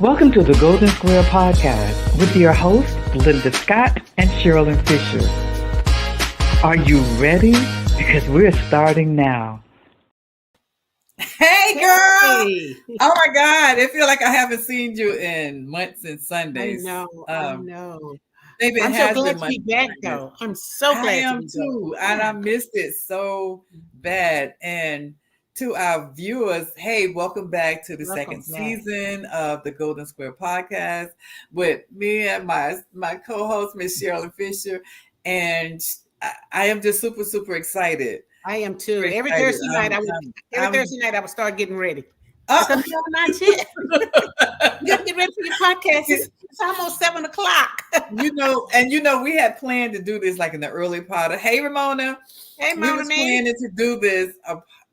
Welcome to the Golden Square Podcast with your hosts, Linda Scott and Sherilyn Fisher. Are you ready? Because we're starting now. Hey, girl! Hey. Oh my God! I feel like I haven't seen you in months and Sundays. I know. Maybe I'm so glad to be back, though. I'm so glad I am to be too, back. and I missed it so bad. And to our viewers, hey, welcome back to the second season of the Golden Square Podcast with me and my co-host, Miss Sherilyn Fisher, and I am just super excited. I am too. Every Thursday night, I would start getting ready. Because we have not yet. You got to get ready for your podcast. It's almost 7:00. We had planned to do this like in the early part of. Hey, Ramona. Hey, Mama. We was planning to do this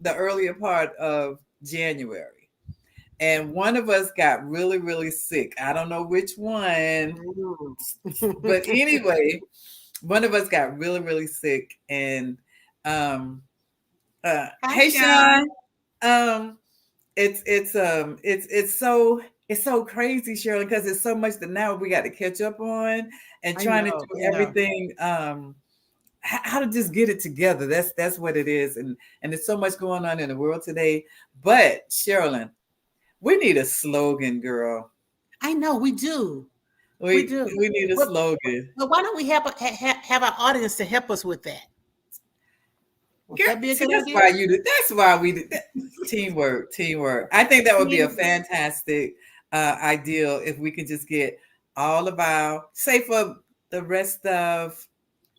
the earlier part of January, and one of us got really sick. I don't know which one, but anyway, one of us got really sick, and hey, Sean. It's so crazy, Shirley, because it's so much that now we got to catch up on and trying to do everything. How to just get it together. That's what it is, and there's so much going on in the world today. But Sherilyn, we need a slogan, girl. I know we do. We do. We need a slogan. But why don't we have our audience to help us with that? Girl, that's why we do that. Teamwork. I think that would be a fantastic ideal if we could just get all of our, say for the rest of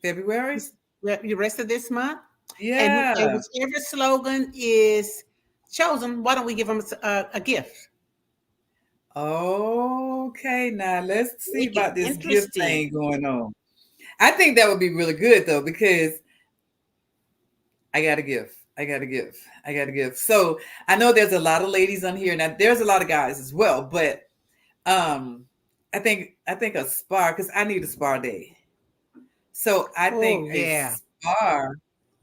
February, the rest of this month. Yeah. And whichever slogan is chosen, why don't we give them a gift? Okay, now let's see about this gift thing going on. I think that would be really good though, because I got to give. So I know there's a lot of ladies on here. Now there's a lot of guys as well, but I think a spa, because I need a spa day. So I think a spa,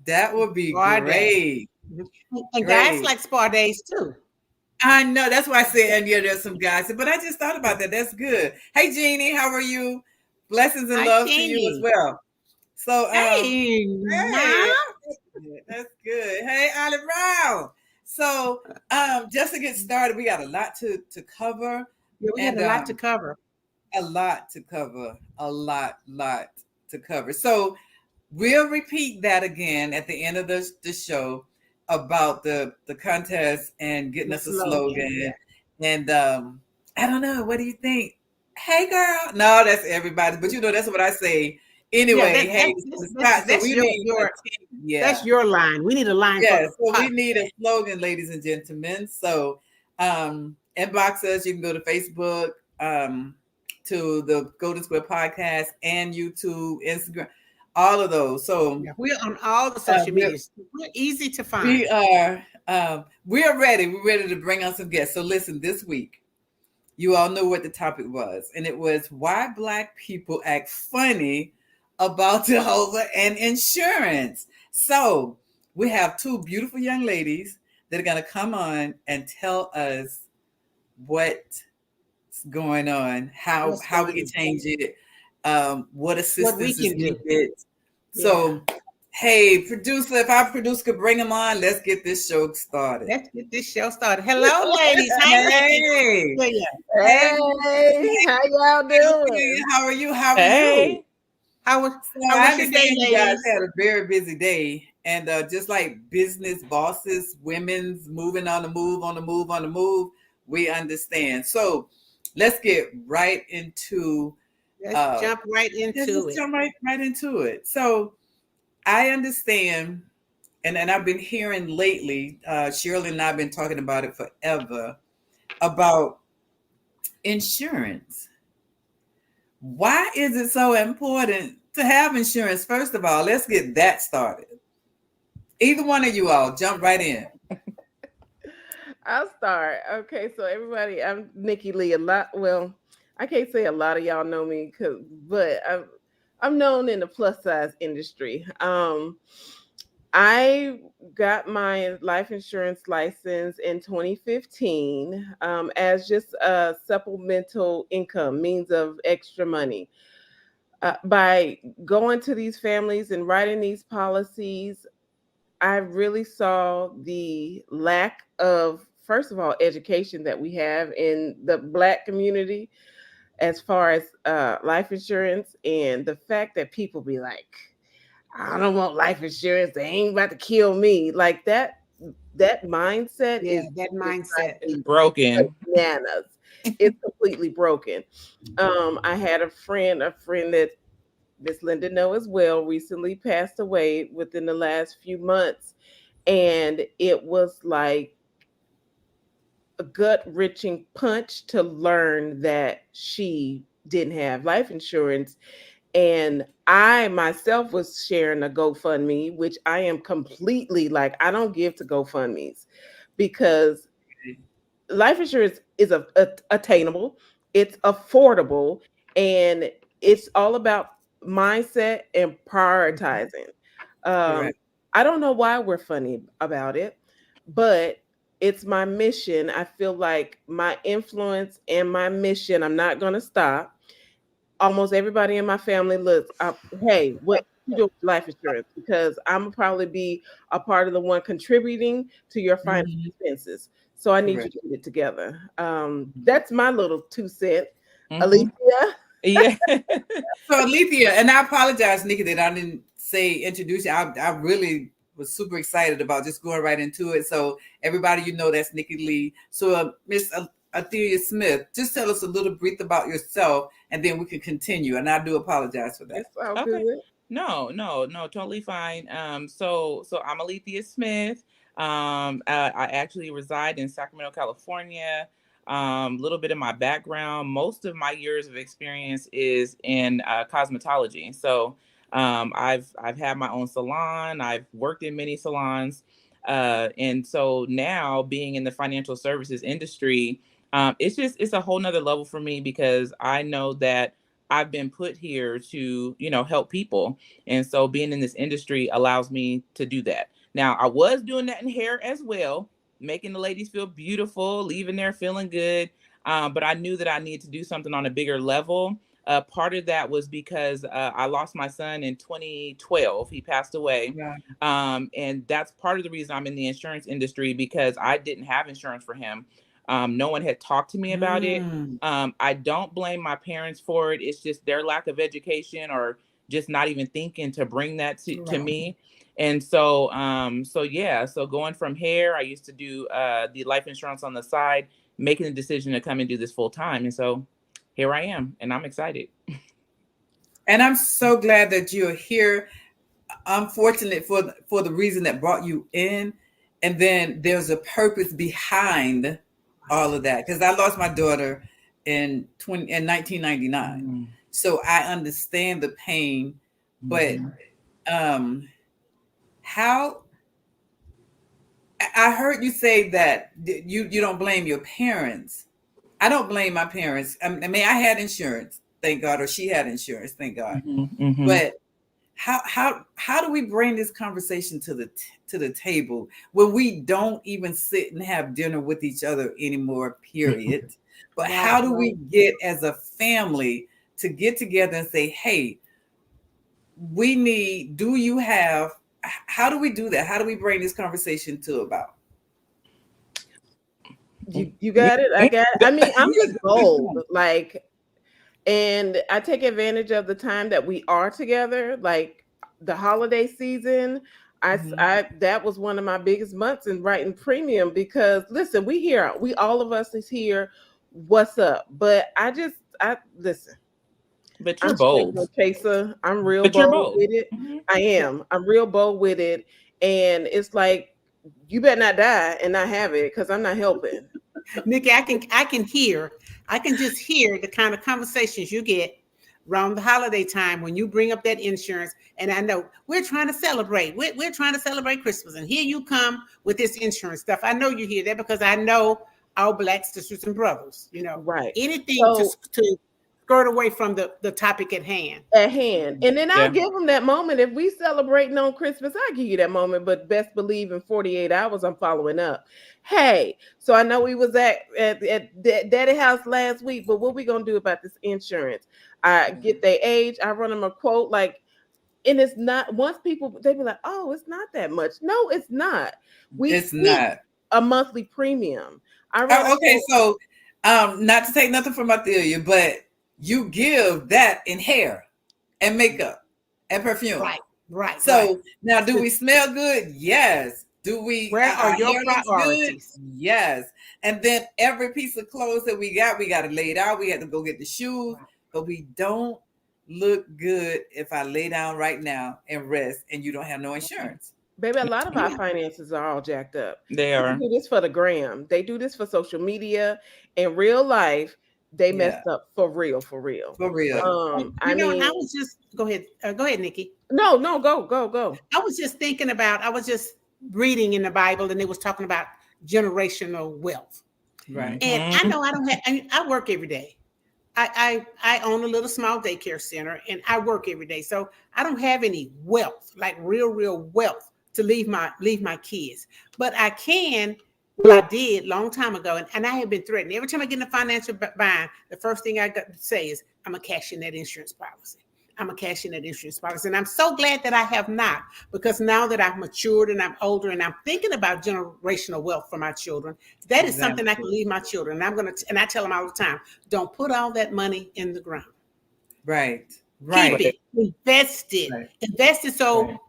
that would be great. And guys like spa days too. I know, that's why I said, and there's some guys, but I just thought about that. That's good. Hey Jeannie, how are you? Blessings and love to you as well. So hey, that's good. Hey, Olive Brown. So just to get started, we got a lot to cover. Yeah, we have a lot to cover. A lot to cover. So we'll repeat that again at the end of the show about the contest and getting us a slogan. Yeah. And I don't know, what do you think? Hey girl. No, that's everybody. But that's what I say. Anyway, that's your line. We need a line. So we need a slogan, ladies and gentlemen. So inbox us. You can go to Facebook, to the Golden Square Podcast, and YouTube, Instagram, all of those. So we're on all the social media. We're easy to find. We are ready. We're ready to bring on some guests. So listen, this week, you all know what the topic was, and it was why Black people act funny about Jehovah and insurance. So we have two beautiful young ladies that are going to come on and tell us what's going on, how we can change it, what assistance is needed. So, hey, producer, if our producer could bring them on, let's get this show started. Hello, ladies. Hey. Hey, how y'all doing? How are you? How are you? How was your day, you guys had a very busy day, and just like business bosses, women's moving on the move, we understand. So let's get right into. Let's jump right into it. Jump right into it. So I understand, and I've been hearing lately. Shirley and I've been talking about it forever about insurance. Why is it so important to have insurance? First of all, let's get that started. Either one of you all, jump right in. I'll start. Okay, so everybody, I'm Nikki Lee. I can't say a lot of y'all know me, but I'm known in the plus size industry. I got my life insurance license in 2015 as just a supplemental income, means of extra money. By going to these families and writing these policies, I really saw the lack of, first of all, education that we have in the Black community as far as life insurance, and the fact that people be like, I don't want life insurance. They ain't about to kill me. Like that mindset Yeah, that mindset is broken. Bananas. It's completely broken. I had a friend that Miss Linda know as well, recently passed away within the last few months. And it was like a gut-wrenching punch to learn that she didn't have life insurance. And I myself was sharing a GoFundMe, which I am completely like, I don't give to GoFundMes because life insurance is attainable, it's affordable, and it's all about mindset and prioritizing. I don't know why we're funny about it, but it's my mission. I feel like my influence and my mission, I'm not going to stop. Almost everybody in my family looks up, hey, what you do with life insurance? Because I'm gonna probably be a part of the one contributing to your financial expenses. So I need you to get it together. That's my little 2 cents. Alicia? Yeah. So Alethea, and I apologize, Nikki, that I didn't introduce you. I really was super excited about just going right into it. So everybody, that's Nikki Lee. So Miss Alethea Smith, just tell us a little brief about yourself, and then we can continue. And I do apologize for that. Okay. No, totally fine. So I'm Alethea Smith. I actually reside in Sacramento, California. Little bit of my background, most of my years of experience is in cosmetology. So I've had my own salon. I've worked in many salons. And so now being in the financial services industry, it's a whole nother level for me because I know that I've been put here to, help people. And so being in this industry allows me to do that. Now, I was doing that in hair as well, making the ladies feel beautiful, leaving there feeling good. But I knew that I needed to do something on a bigger level. Part of that was because I lost my son in 2012. He passed away. And that's part of the reason I'm in the insurance industry, because I didn't have insurance for him. No one had talked to me about it. I don't blame my parents for it. It's just their lack of education or just not even thinking to bring that to me. And so going from hair, I used to do the life insurance on the side, making the decision to come and do this full time. And so here I am, and I'm excited. And I'm so glad that you're here. I'm fortunate for the reason that brought you in. And then there's a purpose behind all of that, because I lost my daughter in 1999. So I understand the pain, but how I heard you say that you don't blame your parents. I don't blame my parents. I mean, I had insurance, thank God, or she had insurance, thank God. But how do we bring this conversation to the table when we don't even sit and have dinner with each other anymore, period? But how do we get as a family to get together and say, hey, how do we do that? How do we bring this conversation to about? You got it. I got it. I mean, I'm just bold, and I take advantage of the time that we are together, like the holiday season. That was one of my biggest months in writing premium, because listen, all of us is here. What's up? But I listen. But you're bold. Chaser. I'm real bold with it. I am. I'm real bold with it. And it's like, you better not die and not have it, because I'm not helping. Nikki, I can just hear the kind of conversations you get around the holiday time when you bring up that insurance. And I know we're trying to celebrate. We're trying to celebrate Christmas. And here you come with this insurance stuff. I know you hear that because I know our Black sisters and brothers, Right. Anything skirt away from the topic at hand. And then I'll give them that moment. If we celebrating on Christmas, I'll give you that moment, but best believe in 48 hours I'm following up. Hey, so I know we was at daddy house last week, but what we gonna do about this insurance? I get their age, I run them a quote, like, and it's not, once people, they be like, oh, it's not that much. No, it's not. It's not a monthly premium. So not to take nothing from Athelia, but you give that in hair and makeup and perfume. Right. So now, do we smell good? Yes. Do we? Where are your priorities? Yes. And then every piece of clothes that we got it laid out. We had to go get the shoes, but we don't look good if I lay down right now and rest and you don't have no insurance. Baby, a lot of our finances are all jacked up. They are. They do this for the gram. They do this for social media. In real life, they messed up for real. For real. I was just go ahead, Nikki. No, go. I was just reading in the Bible, and it was talking about generational wealth. Right. And I know I work every day. I own a little small daycare center, and I work every day. So I don't have any wealth, like real wealth to leave my kids. But I can, I did long time ago, and I have been threatened. Every time I get in a financial bind, the first thing I got to say is, I'm going to cash in that insurance policy. And I'm so glad that I have not, because now that I've matured and I'm older and I'm thinking about generational wealth for my children, that is something I can leave my children. And I tell them all the time, don't put all that money in the ground. Right. Keep it, invest it. So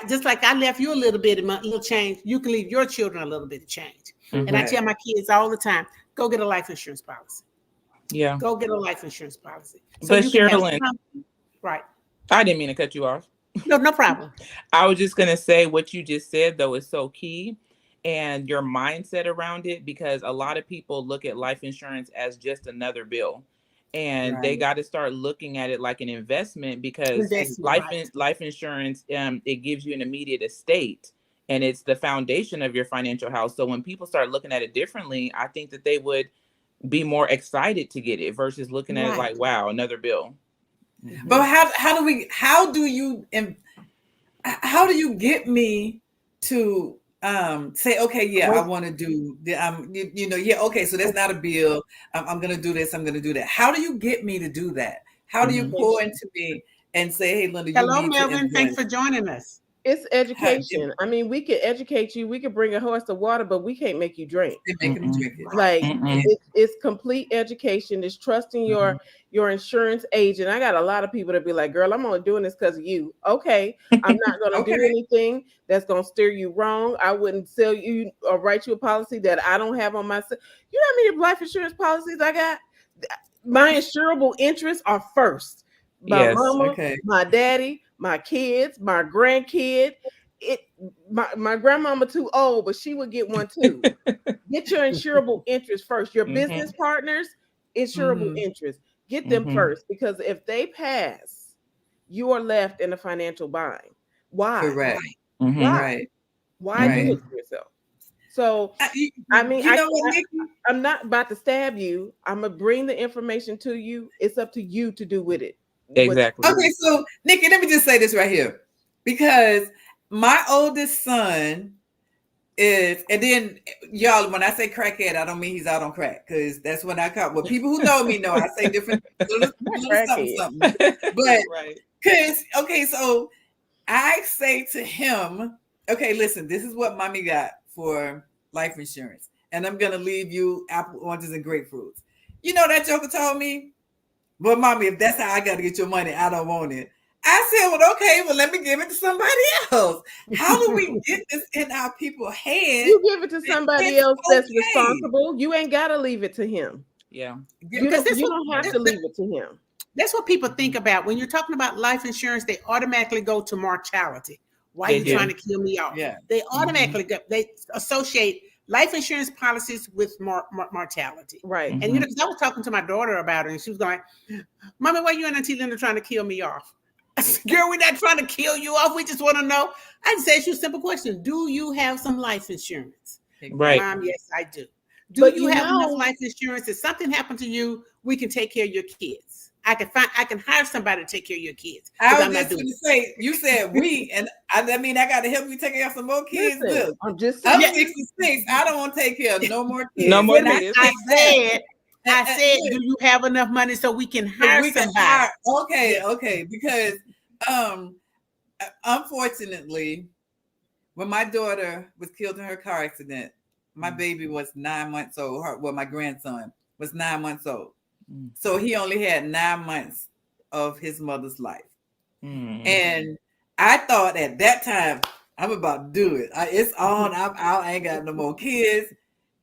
just like I left you a little bit of money, little change, you can leave your children a little bit of change. And I tell my kids all the time, go get a life insurance policy. Yeah. Go get a life insurance policy. So but Sherilyn, right. I didn't mean to cut you off. No problem. I was just going to say what you just said, though, is so key, and your mindset around it, because a lot of people look at life insurance as just another bill, and they got to start looking at it like an investment, because life insurance, it gives you an immediate estate, and it's the foundation of your financial house. So when people start looking at it differently, I think that they would be more excited to get it versus looking at it like, wow, another bill. But how do you get me to say, okay, I want to do the okay, so that's not a bill. I'm gonna do this, I'm gonna do that. How do you get me to do that? How do you pour into me and say, hey, Linda, hello, Melvin, thanks for joining us. It's education. I mean, we can educate you. We can bring a horse to water, but we can't make you drink. Make them drink it. Like it's complete education. It's trusting your insurance agent. I got a lot of people that be like, "Girl, I'm only doing this because of you." Okay, I'm not going to do anything that's going to steer you wrong. I wouldn't sell you or write you a policy that I don't have on myself. You know how many life insurance policies I got? My insurable interests are first. My mama, my daddy, my kids, my grandkid. My grandmama too old, but she would get one too. Get your insurable interest first. Your business partners, insurable interest. Get them first, because if they pass, you are left in a financial bind. Why? Correct. Why? Why do it to yourself? So I mean, I'm not about to stab you. I'm gonna bring the information to you. It's up to you to do with it. Exactly. Okay, so Nikki, let me just say this right here, because my oldest son is, and then y'all, when I say crackhead, I don't mean he's out on crack, because that's when I call. Well, people who know me know I say different something. But because so I say to him, okay, listen, this is what mommy got for life insurance, and I'm gonna leave you apple, oranges, and grapefruits. You know that joker told me, well, mommy, if that's how I got to get your money, I don't want it. I said, well, okay, well, let me give it to somebody else. How do we get this in our people's hands? You give it to somebody else that's responsible. You ain't got to leave it to him. Yeah. You don't have to leave it to him. That's what people think about. When you're talking about life insurance, they automatically go to mortality. Why are you trying to kill me off? Yeah. They automatically they associate life insurance policies with mortality. Right. And because I was talking to my daughter about it, and she was going, Mommy, why you and Auntie Linda trying to kill me off? I said, girl, we're not trying to kill you off. We just want to know. I just asked you a simple question. Do you have some life insurance? Right. Mom, yes, I do. Do you have enough life insurance? If something happened to you, we can take care of your kids. I can hire somebody to take care of your kids. I was I'm just not going doing to say, you said we, and I mean, I got to help you take care of some more kids. Listen, Look, I'm just I'm saying. 66. I don't want to take care of no more kids. No more And kids. I said, look, do you have enough money so we can so hire we can somebody? hire. Okay, Yes. okay, because unfortunately, when my daughter was killed in her car accident, my baby was 9 months old. My grandson was 9 months old. So he only had 9 months of his mother's life. And I thought at that time, I'm about to do it. It's on. I'm out. I ain't got no more kids.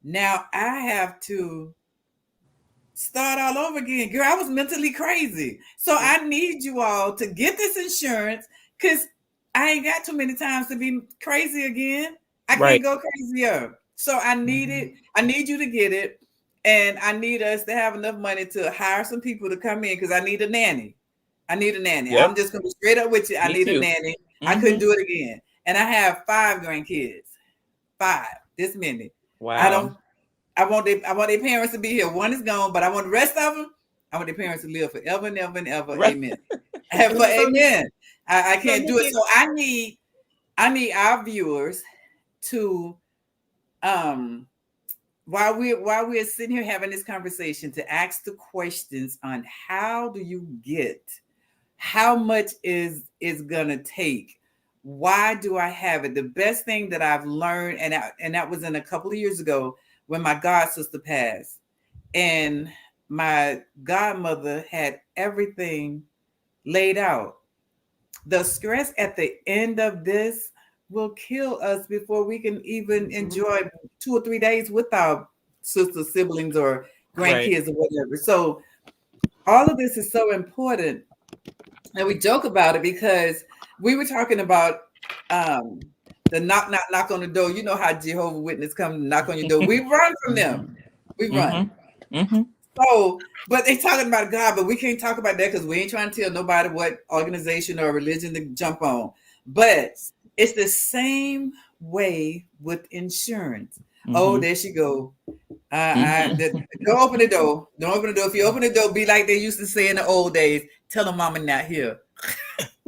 Now I have to start all over again. Girl, I was mentally crazy. So I need you all to get this insurance because I ain't got too many times to be crazy again. I can't go crazier. So I need it. I need you to get it. And I need us to have enough money to hire some people to come in because I need a nanny. I need a nanny. Yep. I'm just going to be straight up with you. I need a nanny. I couldn't do it again. And I have 5 grandkids. 5. This many. Wow. I want their parents to be here. One is gone, but I want the rest of them. I want their parents to live forever and ever and ever. Right. Amen. Amen. I can't do it. So I need our viewers to while we're sitting here having this conversation to ask the questions on how do you get, how much is gonna take, why do I have it? The best thing that I've learned, and that was in a couple of years ago when my god sister passed, and my godmother had everything laid out. The stress at the end of this will kill us before we can even enjoy 2 or 3 days with our sisters, siblings, or grandkids or whatever. So all of this is so important. And we joke about it because we were talking about the knock on the door. You know how Jehovah Witness come to knock on your door. We run from them. We run. So, but they talking about God, but we can't talk about that because we ain't trying to tell nobody what organization or religion to jump on. But it's the same way with insurance. Oh, there she go. Don't open the door. Don't open the door. If you open the door, be like they used to say in the old days. Tell them mama not here.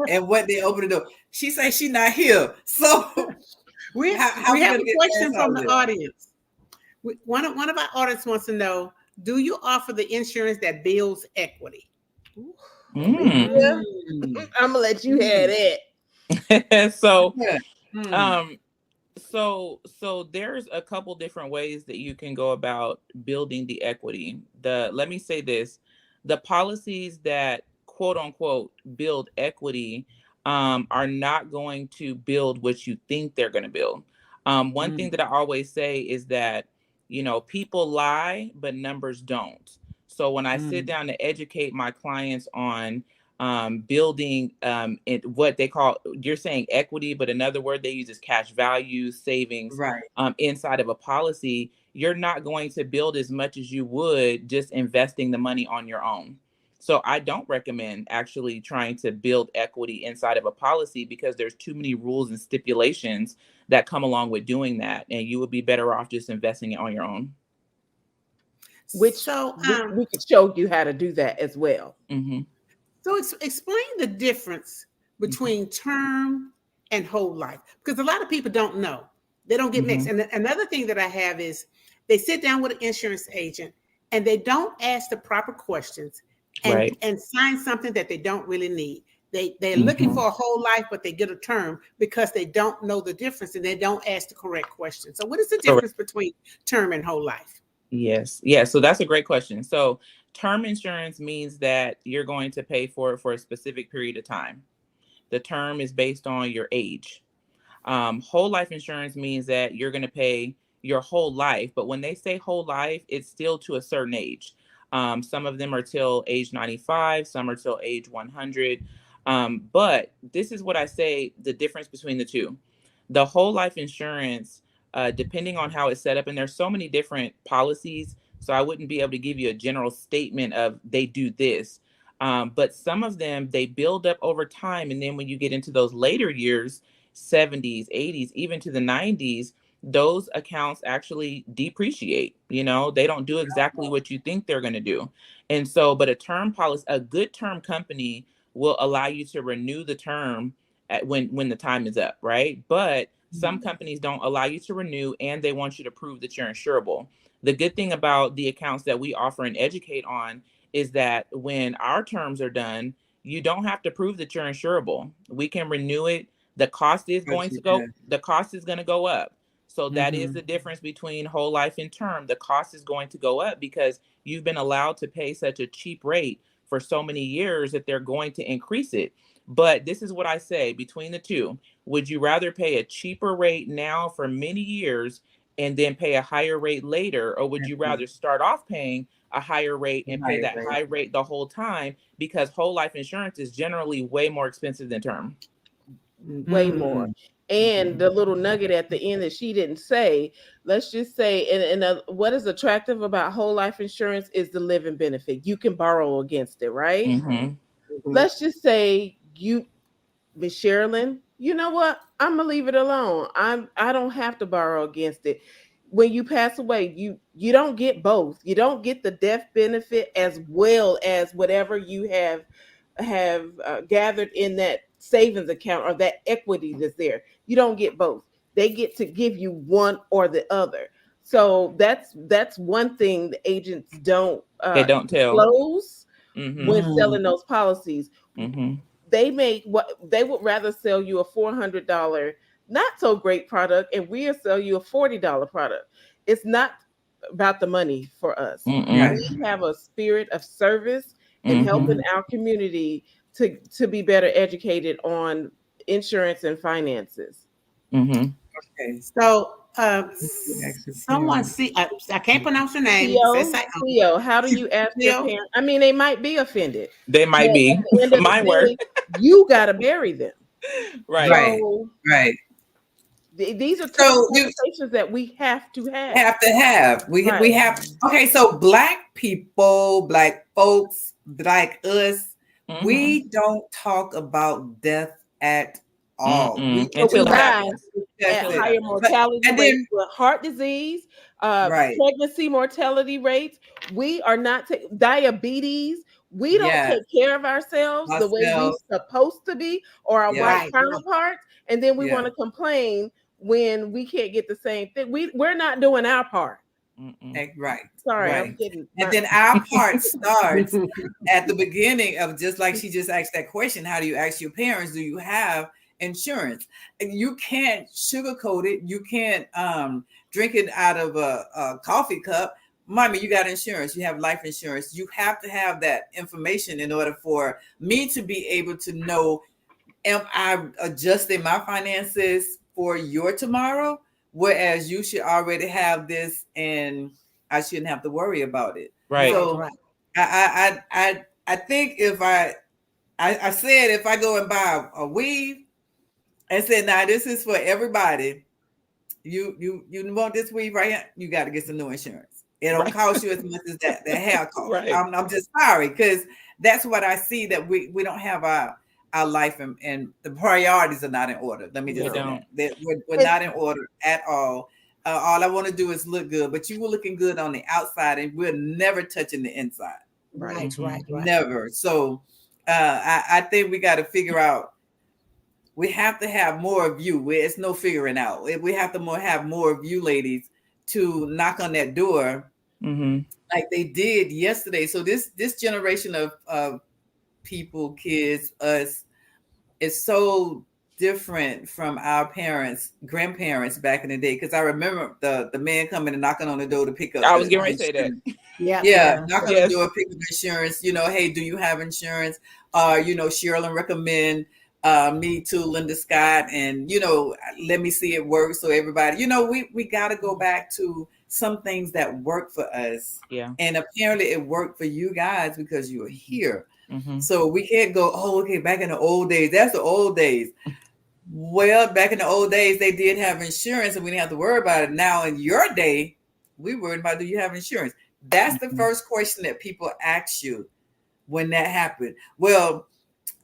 And what they open the door, she say she not here. So we have a question from the audience. One of our audience wants to know: do you offer the insurance that builds equity? Yeah. I'm gonna let you have it. So there's a couple different ways that you can go about building the equity. Let me say this: the policies that quote unquote build equity are not going to build what you think they're going to build. One thing that I always say is that, people lie, but numbers don't. So when I sit down to educate my clients on building what they call, you're saying equity, but another word they use is cash value, savings, inside of a policy, you're not going to build as much as you would just investing the money on your own. So I don't recommend actually trying to build equity inside of a policy because there's too many rules and stipulations that come along with doing that. And you would be better off just investing it on your own. We could show you how to do that as well. So explain the difference between term and whole life, because a lot of people don't know. They don't get mixed. And another thing that I have is they sit down with an insurance agent and they don't ask the proper questions and sign something that they don't really need. They're looking for a whole life, but they get a term because they don't know the difference and they don't ask the correct question. So what is the difference between term and whole life? Yes. So that's a great question. So term insurance means that you're going to pay for it for a specific period of time. The term is based on your age. Whole life insurance means that you're going to pay your whole life. But when they say whole life, it's still to a certain age. Some of them are till age 95, some are till age 100. But this is what I say, the difference between the two. The whole life insurance, depending on how it's set up, and there's so many different policies, so I wouldn't be able to give you a general statement of they do this. But some of them, they build up over time. And then when you get into those later years, 70s, 80s, even to the 90s, those accounts actually depreciate. You know, they don't do exactly what you think they're going to do. And so, but a term policy, a good term company will allow you to renew the term at when the time is up, right? But some companies don't allow you to renew, and they want you to prove that you're insurable. The good thing about the accounts that we offer and educate on is that when our terms are done, you don't have to prove that you're insurable. We can renew it. The cost is going to go, the cost is going to go up. So that is the difference between whole life and term. The cost is going to go up because you've been allowed to pay such a cheap rate for so many years that they're going to increase it. But this is what I say between the two. Would you rather pay a cheaper rate now for many years and then pay a higher rate later? Or would you rather start off paying a higher rate and pay that high rate the whole time? Because whole life insurance is generally way more expensive than term. Way more. And the little nugget at the end that she didn't say, let's just say, and what is attractive about whole life insurance is the living benefit. You can borrow against it, right? Let's just say you, Miss Sherilyn, you know what? I'm gonna leave it alone. I don't have to borrow against it. When you pass away, you don't get both. You don't get the death benefit as well as whatever you have gathered in that savings account or that equity that's there. You don't get both. They get to give you one or the other. So that's one thing the agents don't they don't disclose when selling those policies. They make what they would rather sell you a $400 not so great product, and we'll sell you a $40 product. It's not about the money for us. We have a spirit of service and helping our community to be better educated on insurance and finances. Okay, so someone I can't pronounce your name. Theo, how do you ask your parents? I mean, they might be offended. They might be. My word. You got to bury them. Right. So, right. These are conversations that we have to have. We have. Okay, so Black people, Black folks like us, we don't talk about death at all. We die at higher mortality rates with heart disease, pregnancy mortality rates. We are not diabetes. We don't take care of ourselves the way we're supposed to be, or our white counterparts, and then we want to complain when we can't get the same thing. We're not doing our part. Right. Sorry, right. I'm kidding. And then our part starts at the beginning of just like she just asked that question. How do you ask your parents, do you have insurance? And you can't sugarcoat it. You can't drink it out of a coffee cup. Mommy, you got insurance. You have life insurance. You have to have that information in order for me to be able to know, am I adjusting my finances for your tomorrow? Whereas you should already have this and I shouldn't have to worry about it. Right. So I think if I said, if I go and buy a weave and said, now this is for everybody, you want this weave right here, you got to get some new insurance. It don't cost you as much as that hair cost. Right. I'm just sorry, because that's what I see, that we don't have our life and the priorities are not in order. Let me just say that we're not in order at all. All I want to do is look good, but you were looking good on the outside, and we're never touching the inside. Right. Never. So I think we got to figure out. We have to have more of you. It's no figuring out. We have to have more of you ladies to knock on that door, like they did yesterday. So this generation of people, kids, us, is so different from our parents, grandparents back in the day. Because I remember the man coming and knocking on the door to pick up. I was getting ready to say that. Knocking on the door, pick up insurance. Hey, do you have insurance? Sherilyn recommend me to Linda Scott, and let me see it work. So everybody, we got to go back to some things that work for us. Yeah, and apparently it worked for you guys because you were here. So we can't go, back in the old days. That's the old days. Well, back in the old days, they did have insurance and we didn't have to worry about it. Now in your day, we worried about, do you have insurance? That's the first question that people ask you when that happened. Well,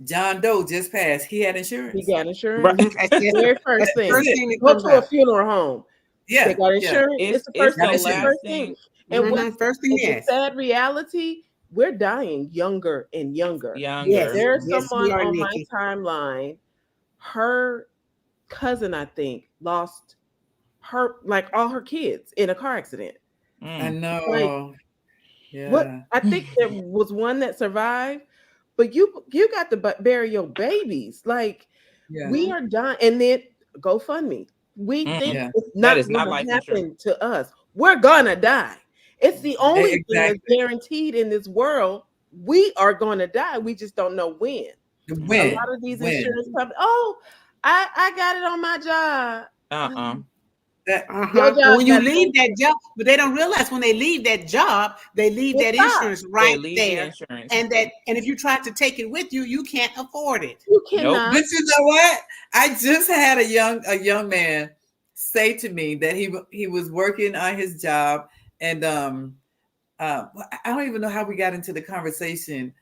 John Doe just passed. He had insurance. He got insurance. Right. That's the very first thing. Go to a funeral home. Yeah. They got insurance. It's the first the thing. last thing. And what's First thing, the yes. sad reality? We're dying younger and younger. Yes. There's Yes, someone we are, on Nikki. my timeline. Her cousin, I think, lost all her kids in a car accident. I know. Like, what? I think there was one that survived, but you got to bury your babies. Like, we are dying, and then GoFundMe. We think it's not going to happen to us. We're gonna die. It's the only thing that's guaranteed in this world. We are going to die. We just don't know when. A lot of these insurance companies. Oh, I got it on my job. When you leave that job, but they don't realize when they leave that job, they leave that insurance right there, and if you try to take it with you, you can't afford it. You cannot. But you know what? I just had a young man say to me that he was working on his job, and I don't even know how we got into the conversation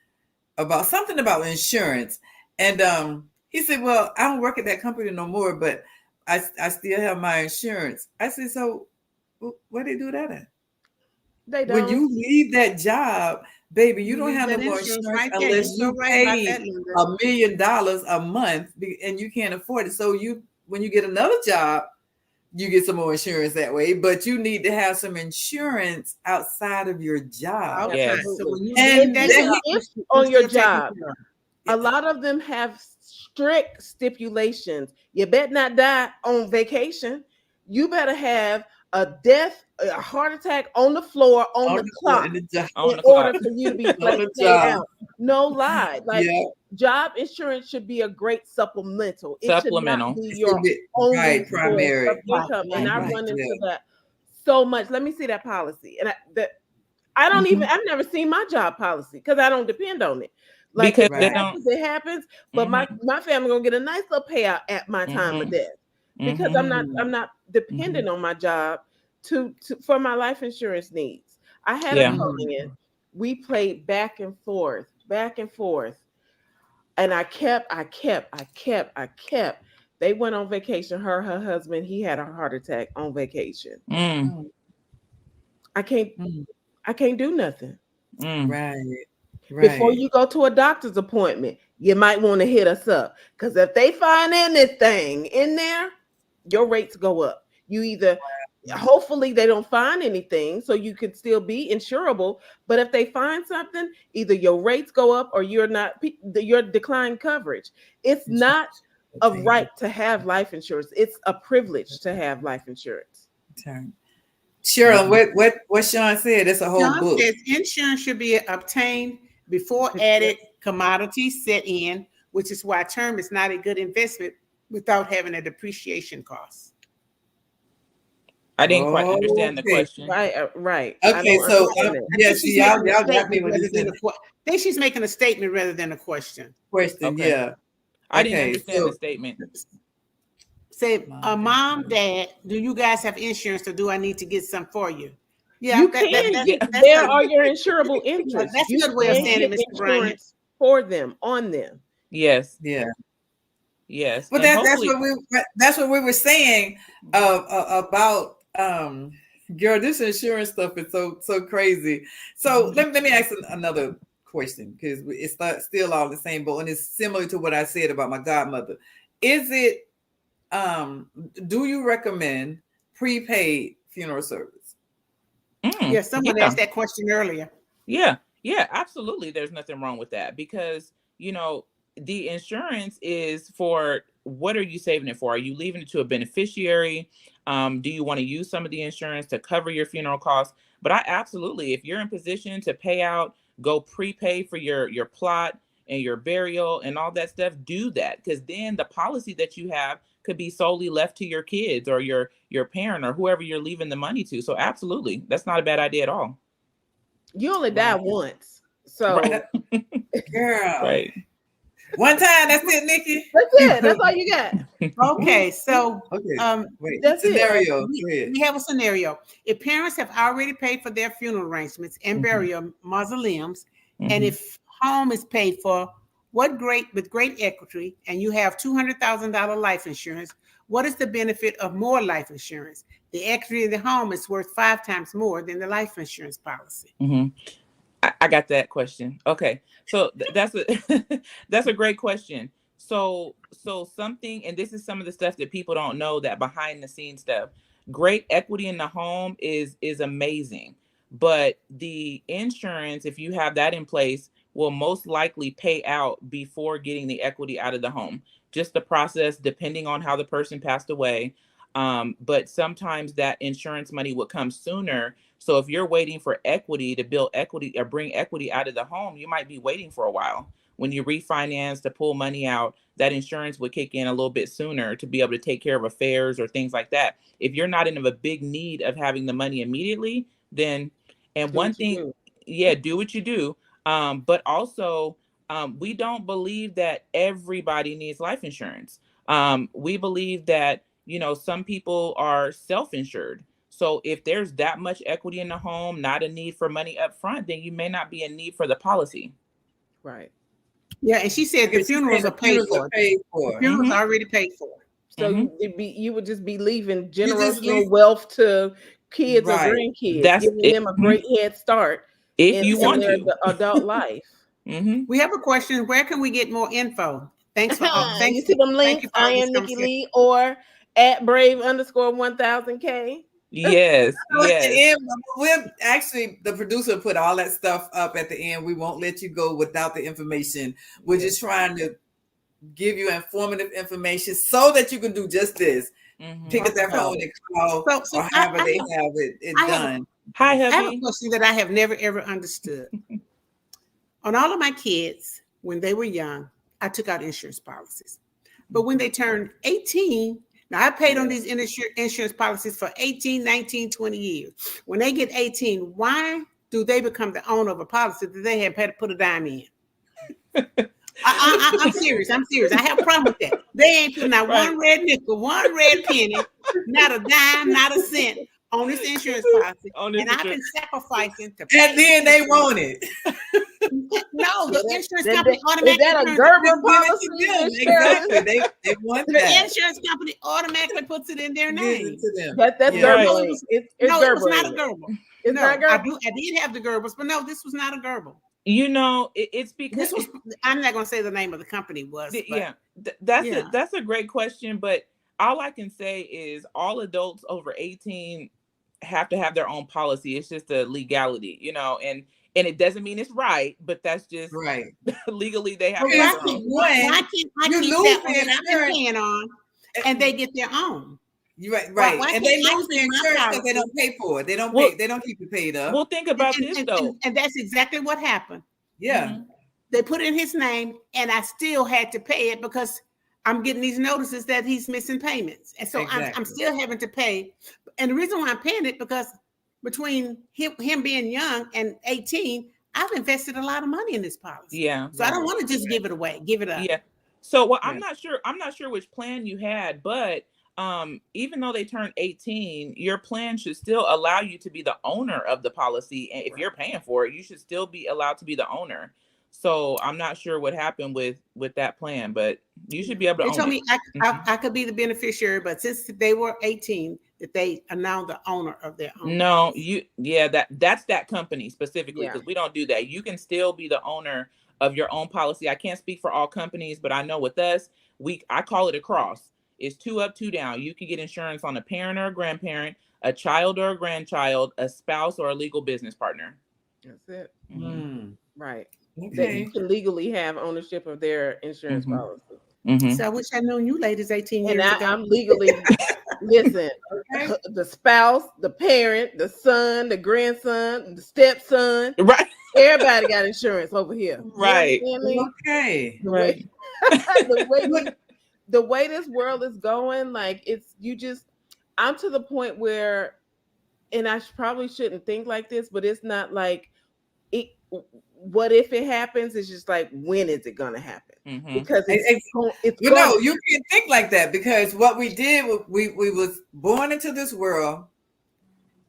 about something about insurance, and he said, "Well, I don't work at that company no more, but I still have my insurance." I said, "So where they do that at?" They don't. When you leave that job, baby, you don't have no more insurance unless you pay $1 million a month and you can't afford it. So when you get another job, you get some more insurance that way, but you need to have some insurance outside of your job. Okay. So when you on your job, a lot of them have strict stipulations. You better not die on vacation. You better have a heart attack on the floor, on the clock, in order for you to be paid out. No lie. Like, job insurance should be a great supplemental. It should not be your only primary income. And I run into that so much. Let me see that policy. And I don't even, I've never seen my job policy because I don't depend on it. Like, because it happens, but my family gonna get a nice little payout at my time of death because I'm not dependent on my job for my life insurance needs. I had a client. We played back and forth, and I kept. They went on vacation. Her husband, he had a heart attack on vacation. I can't do nothing. Right. Before you go to a doctor's appointment, you might want to hit us up, because if they find anything in there, your rates go up. You either, hopefully they don't find anything, so you could still be insurable. But if they find something, either your rates go up or you're declined coverage. It's not a right to have life insurance. It's a privilege to have life insurance. Cheryl, what Sean said, it's a whole book. Says insurance should be obtained before added commodities set in, which is why term is not a good investment without having a depreciation cost. I didn't quite understand the question. Right. Okay, so y'all got me with this. I think she's making a statement rather than a question. Yeah. I didn't understand the statement. Say, Mom, Dad, do you guys have insurance, or do I need to get some for you? Yeah, you can. There are your insurable interests. That's a good way of saying it, Mr. Bryant. For them, on them. Yes. Yeah. Yes. But that's what we were saying about girl, this insurance stuff is so crazy. So let me ask another question, because it's still all the same, but it's similar to what I said about my godmother. Is it do you recommend prepaid funeral service? Someone asked that question earlier. Yeah, absolutely. There's nothing wrong with that, because the insurance is for, what are you saving it for? Are you leaving it to a beneficiary? Do you want to use some of the insurance to cover your funeral costs? But I absolutely, if you're in position to pay out, go prepay for your plot and your burial and all that stuff, do that, because then the policy that you have could be solely left to your kids or your parent or whoever you're leaving the money to. So absolutely, that's not a bad idea at all. You only die once, so girl, right? One time, that's it, Nikki. That's it. That's all you got. Okay, so that's scenario. We have a scenario. If parents have already paid for their funeral arrangements and burial mausoleums, and if home is paid for with great equity, and you have $200,000 life insurance, What is the benefit of more life insurance? The equity in the home is worth 5 times more than the life insurance policy. Mm-hmm. I got that question. Okay, so that's a that's a great question. So something, and this is some of the stuff that people don't know, that behind the scenes stuff. Great equity in the home is amazing, but the insurance, if you have that in place, will most likely pay out before getting the equity out of the home. Just the process, depending on how the person passed away. But sometimes that insurance money would come sooner. So if you're waiting for equity to build equity or bring equity out of the home, you might be waiting for a while. When you refinance to pull money out, that insurance would kick in a little bit sooner to be able to take care of affairs or things like that. If you're not in a big need of having the money immediately, then, and Do one what you thing, do. yeah, do what you do. But also, we don't believe that everybody needs life insurance. We believe that, some people are self-insured. So if there's that much equity in the home, not a need for money up front, then you may not be in need for the policy. Right. Yeah, and she said the Because she funerals said are paid for. paid The for. funerals Mhm. are already paid for. So Mhm. you would just be leaving just generational leave- wealth to kids or Right. grandkids, That's giving it. them a great head start If in, you in want their to. adult life. Mm-hmm. We have a question. Where can we get more info? Thanks for all. You Thanks. see them Thank links? you for I all this am Nikki conversation. Lee or at Brave_1000K. Yes, So at the yes. end, we'll actually, the producer put all that stuff up at the end. We won't let you go without the information. We're just trying to give you informative information so that you can do just this. Mhm. Pick up that So- phone and call, so or however they have it I have a- done. Hi, I have a hubby. question that I have never ever understood. On all of my kids, when they were young, I took out insurance policies. But when they turned 18, now I paid on these insurance policies for 18, 19, 20 years. When they get 18, why do they become the owner of a policy that they have had to put a dime in? I'm serious. I'm serious. I have a problem with that. They ain't putting out Right. one red nickel, one red penny, not a dime, not a cent on this insurance policy. On this And I've insurance- been sacrificing to And then they want it. No, the insurance That- company Is automatically that a turns Gerber Give it to policy? them. Miss Shirley? Exactly. They want the that. insurance company automatically puts it in their Give name. it to them. That's Yeah. Gerber. No, Link. It's no, it was Gerber. not a Link. Gerber. It's No, not Gerber. I did have the Gerbers, but no, this was not a Gerber. It's because This was. I'm not going to say the name of the company was. But yeah, that's yeah. that's a great question, but all I can say is all adults over 18 have to have their own policy. It's just a legality, and it doesn't mean it's right, but that's just Right. legally they have Okay, to I have their think own. Why one, can't I you keep lose that the one that I've been insurance. paying on, and they get their own? You're right. why And they can't I lose the keep my insurance because they policy? don't pay for it. They don't Well- pay. They don't keep it paid up. Well, think about this though. And that's exactly what happened. Yeah. Mhm. They put in his name, and I still had to pay it because I'm getting these notices that he's missing payments, and so I'm Exactly. still having to pay. And the reason why I'm paying it because between him being young and 18, I've invested a lot of money in this policy. Yeah. So I don't want to just give it away, give it up. Yeah. So Yeah. I'm not sure which plan you had, but even though they turned 18, your plan should still allow you to be the owner of the policy. And if you're paying for it, you should still be allowed to be the owner. So I'm not sure what happened with that plan, but you should be able to They own told it. me I could be the beneficiary, but since they were 18, that they are now the owner of their own. No, that's that company specifically, Yeah. because we don't do that. You can still be the owner of your own policy. I can't speak for all companies, but I know with us, I call it a cross. It's 2 up, 2 down. You can get insurance on a parent or a grandparent, a child or a grandchild, a spouse or a legal business partner. That's it. Mm. Right. That Okay. you can legally have ownership of their insurance Mhm. policy. Mhm. So I wish I'd known you ladies 18 And years ago. I'm legally, listen, Okay. the spouse, the parent, the son, the grandson, the stepson, Right. everybody got insurance over here. You Right. understand me? Okay. The Right. the way this world is going, like I'm to the point where, and I probably shouldn't think like this, but it's not like it. What if it happens? It's just like, when is it gonna happen? Mhm. Because it's You going. know, you can't think like that because what we did, we was born into this world,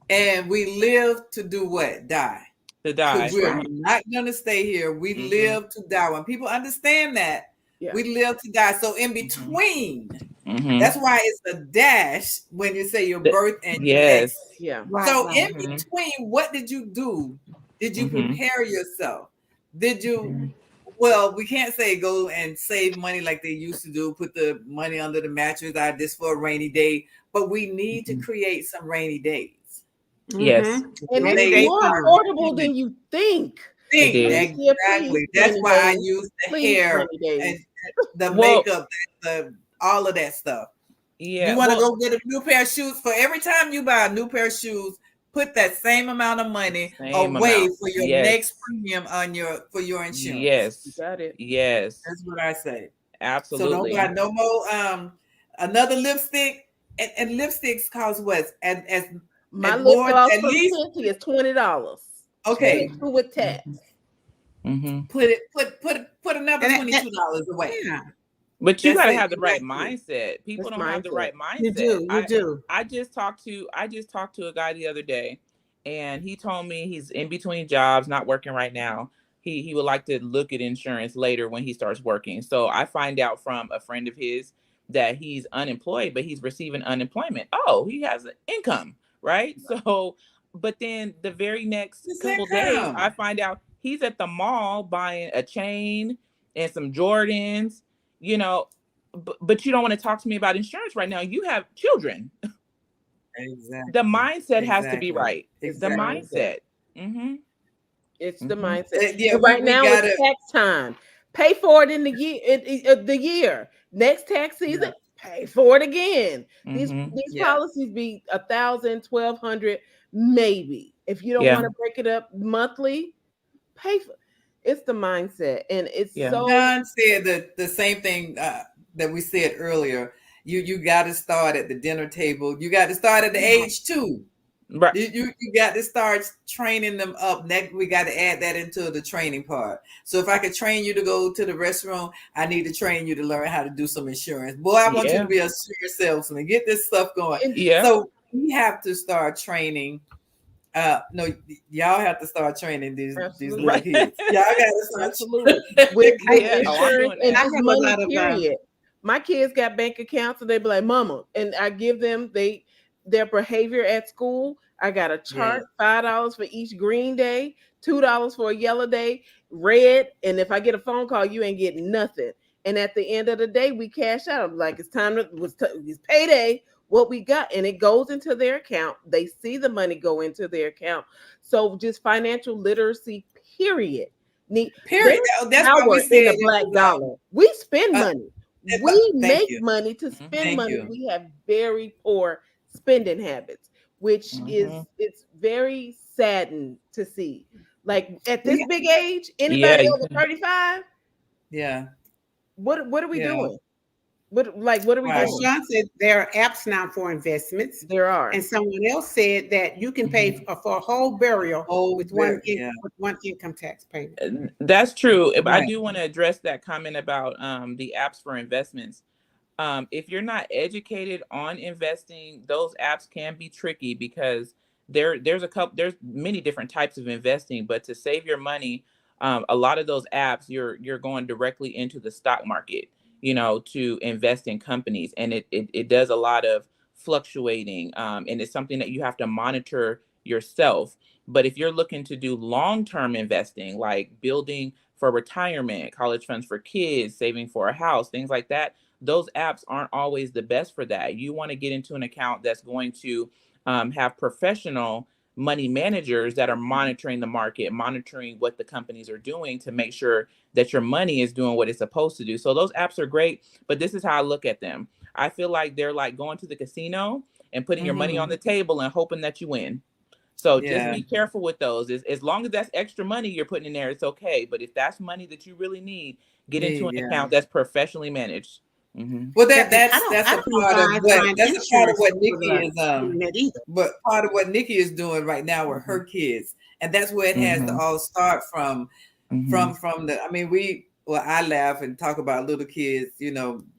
and we live to do what? Die. To die. Because we're Right. not going to stay here. We live to die. When people understand that, Yeah. we live to die. So in between Mhm. That's why it's a dash when you say your birth and your Yes. exit. Yeah. Right, So right. in between, what did you do? Did you prepare yourself? Did you? Well, we can't say go and save money like they used to do. Put the money under the mattress. This for a rainy day. But we need to create some rainy days. Yes. And Rainy it's day more fund. affordable than you think. It is. Yeah, Exactly. please, That's why I rainy days. use the Please, hair rainy days. and the Well- makeup, all of that stuff. Yeah. You want to well, go get a new pair of shoes. For every time you buy a new pair of shoes, put that same amount of money Same away amount. for your Yes. next premium for your insurance. Yes. You got it. Yes. That's what I say. Absolutely. So no more another lipstick. And lipsticks cost what? As My at lip more gloss at from least Fenty is $20. okay. With tax. Mm-hmm. Put another $22 away. Yeah, But you That's got to it. have the right Exactly. mindset. People That's don't have the mindset. right mindset. you do. You do. I just talked to a guy the other day, and he told me he's in between jobs, not working right now. He would like to look at insurance later when he starts working. So I find out from a friend of his that he's unemployed, but he's receiving unemployment. Oh, he has an income, right? So, but then the very next It's couple days, income. I find out he's at the mall buying a chain and some Jordans, you know, but you don't want to talk to me about insurance right now. You have children. Exactly. The mindset has to be Exactly. right. Exactly. The mindset. Mm-hmm. It's the Mhm. mindset. Yeah, And right we now gotta- it's tax time. Pay for it in the year. Next tax season, pay for it again. These Mhm. policies be 1,000, 1,200, maybe. If you don't Yeah. want to break it up monthly, pay for. It's the mindset, and it's Yeah. so. John said the same thing that we said earlier. You got to start at the dinner table. You got to start at the age 2. Right. You got to start training them up. Next, we got to add that into the training part. So if I could train you to go to the restroom, I need to train you to learn how to do some insurance. Boy, I want you to be a insurance salesman. Get this stuff going. Yeah. So we have to start training. No, y'all have to start training these Absolutely. little kids. Y'all got to start. Absolutely. With Yeah. insurance Oh, I'm doing and that. I just have a money, lot of, period. My kids got bank accounts, and they be like, "Mama," and I give them their behavior at school. I got a chart, $5 for each green day, $2 for a yellow day, red, and if I get a phone call, you ain't getting nothing. And at the end of the day, we cash out. I'm like, it's time it's payday. What we got, and it goes into their account. They see the money go into their account. So just financial literacy, period. Period. That's what we Power said. in the black dollar. We spend money. We make you. money to spend Thank money. you. We have very poor spending habits, which is it's very saddened to see. Like at this big age, anybody over 35, Yeah. what are we Yeah. doing? What are we Right. doing? Sean said there are apps now for investments, There are. and someone else said that you can pay for a whole burial with one income tax payment. That's true. I Right. do want to address that comment about the apps for investments. If you're not educated on investing, those apps can be tricky because there's many different types of investing, but to save your money, a lot of those apps you're going directly into the stock market, to invest in companies, and it does a lot of fluctuating, and it's something that you have to monitor yourself. But if you're looking to do long-term investing, like building for retirement, college funds for kids, saving for a house, things like that, those apps aren't always the best for that. You want to get into an account that's going to have professional money managers that are monitoring the market, monitoring what the companies are doing to make sure that your money is doing what it's supposed to do. So those apps are great, but this is how I look at them. I feel like they're like going to the casino and putting your money on the table and hoping that you win. So just be careful with those. As long as that's extra money you're putting in there, it's okay. But if that's money that you really need, get into an account that's professionally managed. Mm-hmm. Well, that's a part of what Nikki is but part of what Nikki is doing right now with her kids, and that's where it has to all start from. From the, I mean, I laugh and talk about little kids,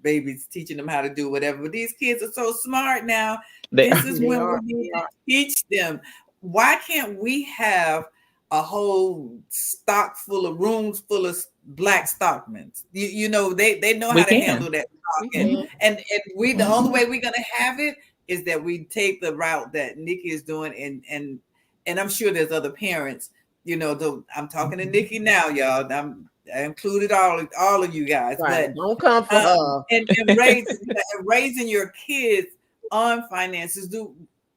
babies, teaching them how to do whatever. But these kids are so smart now. This is when we need to teach them. Why can't we have a whole rooms full of black stockmen? They know how to handle that talking. And we, the only way we're gonna have it is that we take the route that Nikki is doing, and I'm sure there's other parents. I'm talking to Nikki now, y'all. I included all of you guys, Right. but Don't come for her. And raising your kids on finances.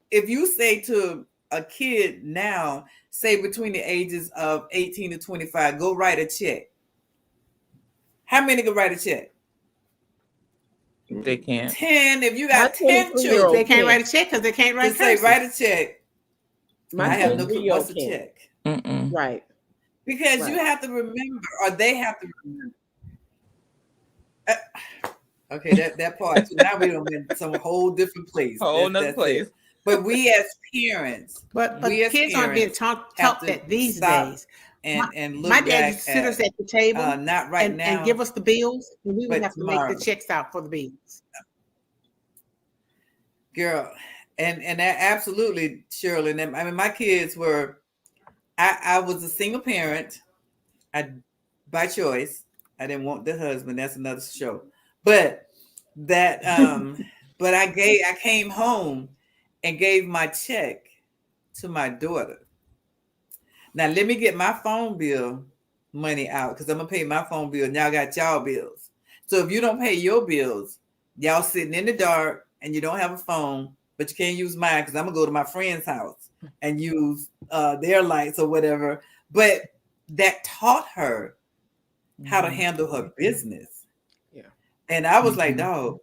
If you say to a kid now, say between the ages of 18 to 25, go write a check. How many can write a check? They can't. 10. If you got 10 children, they can't write a check because they can't write. Just say write a check. My I have no clue. What's a check? Right. Because you have to remember, or they have to remember. Okay, that part. So now we don't in some whole different place. Whole nother place. It. But we as parents, but kids aren't being taught that these days. And look, my dad used to sit us at the table, not right now, and give us the bills, and we would have to make the checks out for the bills. Girl, and that absolutely, Shirley. I mean, my kids were. I was a single parent. By choice. I didn't want the husband. That's another show. But that, but I came home and gave my check to my daughter. Now let me get my phone bill money out because I'm gonna pay my phone bill. Now I got y'all bills. So if you don't pay your bills, y'all sitting in the dark and you don't have a phone, but you can't use mine because I'm gonna go to my friend's house and use their lights or whatever. But that taught her how to handle her business. Yeah. And I was like, dog,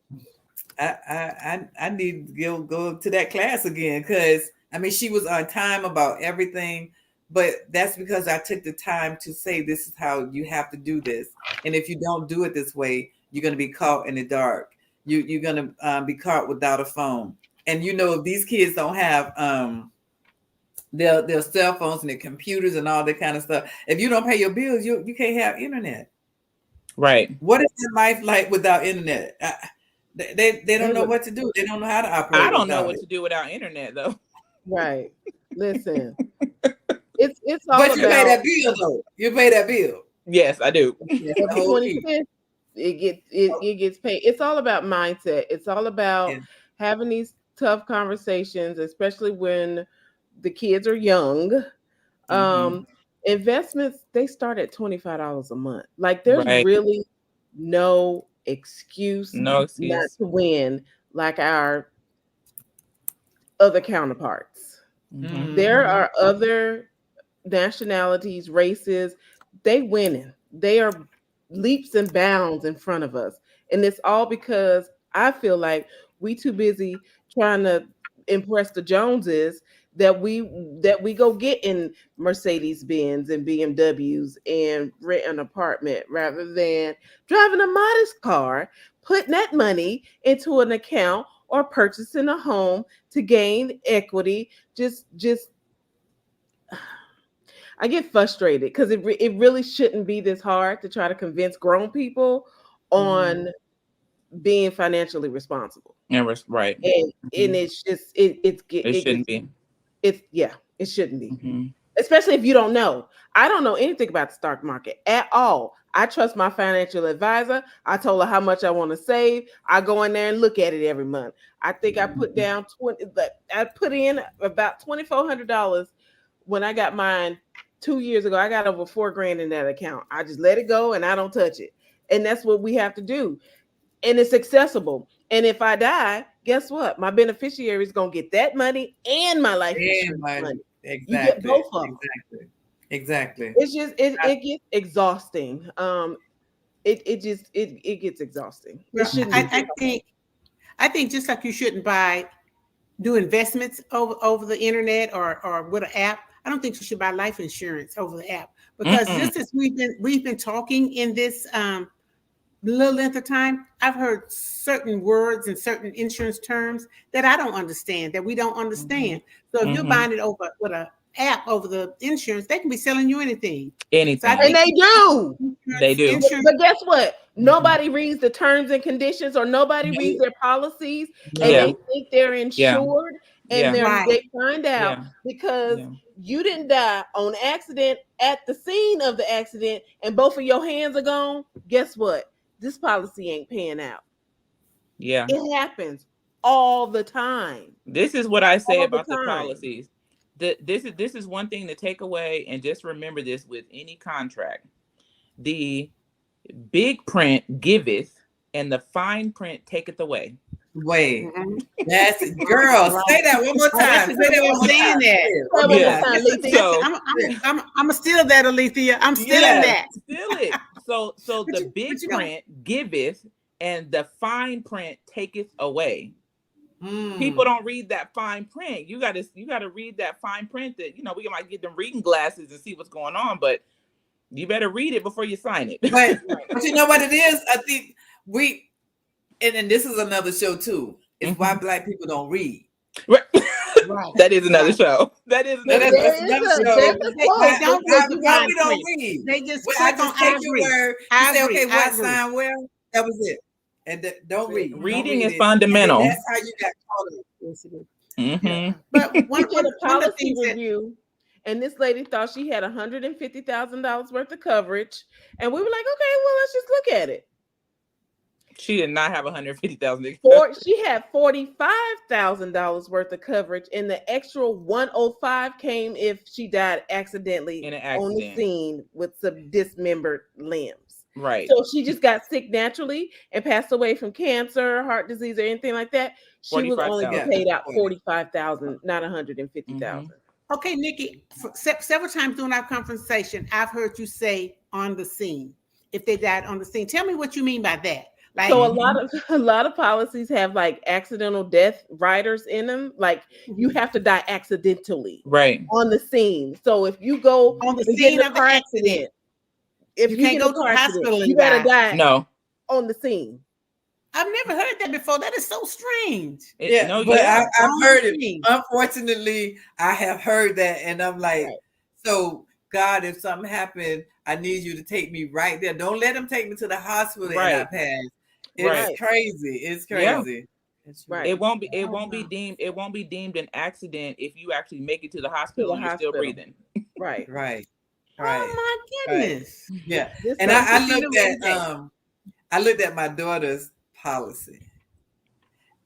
I need to go to that class again because I mean she was on time about everything. But that's because I took the time to say this is how you have to do this. And if you don't do it this way, you're going to be caught in the dark. You're going to be caught without a phone. And if these kids don't have their cell phones and their computers and all that kind of stuff, if you don't pay your bills, you can't have internet. Right. What is your life like without internet? They don't know what to do. They don't know how to operate. I don't know what to do without internet though. Right. Listen. It's all but you pay that bill though. You pay that bill. Yes, I do. It gets paid. It's all about mindset. It's all about having these tough conversations, especially when the kids are young. Investments, they start at $25 a month. Like there's really no excuse not to win like our other counterparts. There are other nationalities, races, they winning. They are leaps and bounds in front of us. And it's all because I feel like we too busy trying to impress the Joneses that we go get in Mercedes-Benz and BMWs and rent an apartment rather than driving a modest car, putting that money into an account or purchasing a home to gain equity. Just I get frustrated because it really shouldn't be this hard to try to convince grown people on being financially responsible. And it's just it shouldn't be. It shouldn't be. Especially if you don't know. I don't know anything about the stock market at all. I trust my financial advisor. I told her how much I want to save. I go in there and look at it every month. I think I put down I put in about $2,400 when I got mine 2 years ago. I got over $4,000 in that account. I just let it go and I don't touch it. And that's what we have to do. And it's accessible. And if I die, guess what? My beneficiary is going to get that money and my life insurance money. Exactly. You get both of them. Exactly. It's just it gets exhausting. It gets exhausting. I think just like you shouldn't do investments over the internet or with an app. I don't think you should buy life insurance over the app because just as we've been talking in this little length of time, I've heard certain words and certain insurance terms that I don't understand, that we don't understand. So if you're buying it over with an app over the insurance, they can be selling you anything. So and they do. They do. But guess what? Nobody reads the terms and conditions or nobody reads their policies and they think they're insured and they find out because you didn't die on accident at the scene of the accident and both of your hands are gone. Guess what? This policy ain't paying out. Yeah. It happens all the time. This is what I say All about the the time. policies. This is one thing to take away, and just remember this with any contract. The big print giveth, and the fine print taketh away. Wait, Mhm. that's it. Girl, Right. say that one more Oh, that's time. a Say good that way one of more saying time. that. Say it one more Yeah. time, Letha. So I'm still that, Alethea. I'm still in that. Still it. So the big you know- print giveth, and the fine print taketh away. Mm. People don't read that fine print. You gotta read that fine print. That we might get them reading glasses and see what's going on, but you better read it before you sign it. But you know what it is? I think and this is another show too. It's why Black people don't read. Right. Right. That is another show. That is That's another There is another a- show. there's a They quote. don't Why read the why fine we don't print. read? They just Well, I click on just take I your agree. word. I You say, agree. okay, I what agree. sign well? That was it. And don't read. Don't Reading read is it. fundamental. And that's how you got caught up. Yes, it is. Mm-hmm. But We one did a of the policy things that review, and this lady thought she had $150,000 worth of coverage, and we were like, okay, well, let's just look at it. She did not have 150,000. She had $45,000 worth of coverage, and the extra 105 came if she died accidentally In an on the accident. scene with some dismembered limbs. Right. So she just got sick naturally and passed away from cancer, heart disease, or anything like that. She was only 45,000. paid out 45,000, not 150,000. Okay, Nikki, several times during our conversation, I've heard you say on the scene, if they died on the scene. Tell me what you mean by that. Like, So a lot of policies have like accidental death riders in them. Like you have to die accidentally Right. on the scene. So if you go on the and get scene in a of the car accident, if you you can't get go in a to car the accident, hospital and you gotta die. die No. on the scene. I've never heard that before. That is so strange. I've heard it. Unfortunately, I have heard that, and I'm like, Right. so God, if something happened, I need you to take me right there. Don't let them take me to the hospital and I Right. pass. It's Right. crazy. It's Yeah. crazy. It's Right. It won't be deemed an accident if you actually make it to the hospital and you're still breathing. Right. Right. Oh my goodness. Yeah. This And person I see looked them every at I looked at my daughter's policy,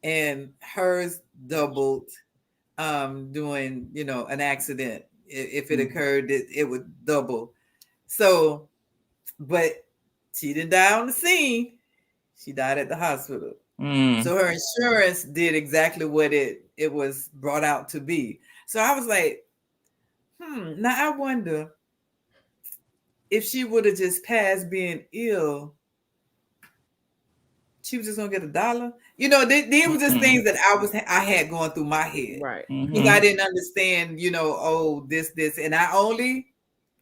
and hers doubled doing an accident. If it occurred, it would double. So, but she didn't die on the scene. She died at the hospital. So her insurance did exactly what it was brought out to be. So I was like, now I wonder if she would have just passed being ill, she was just gonna get $1. These were just things that I had going through my head. Right. Because I didn't understand, this, and I only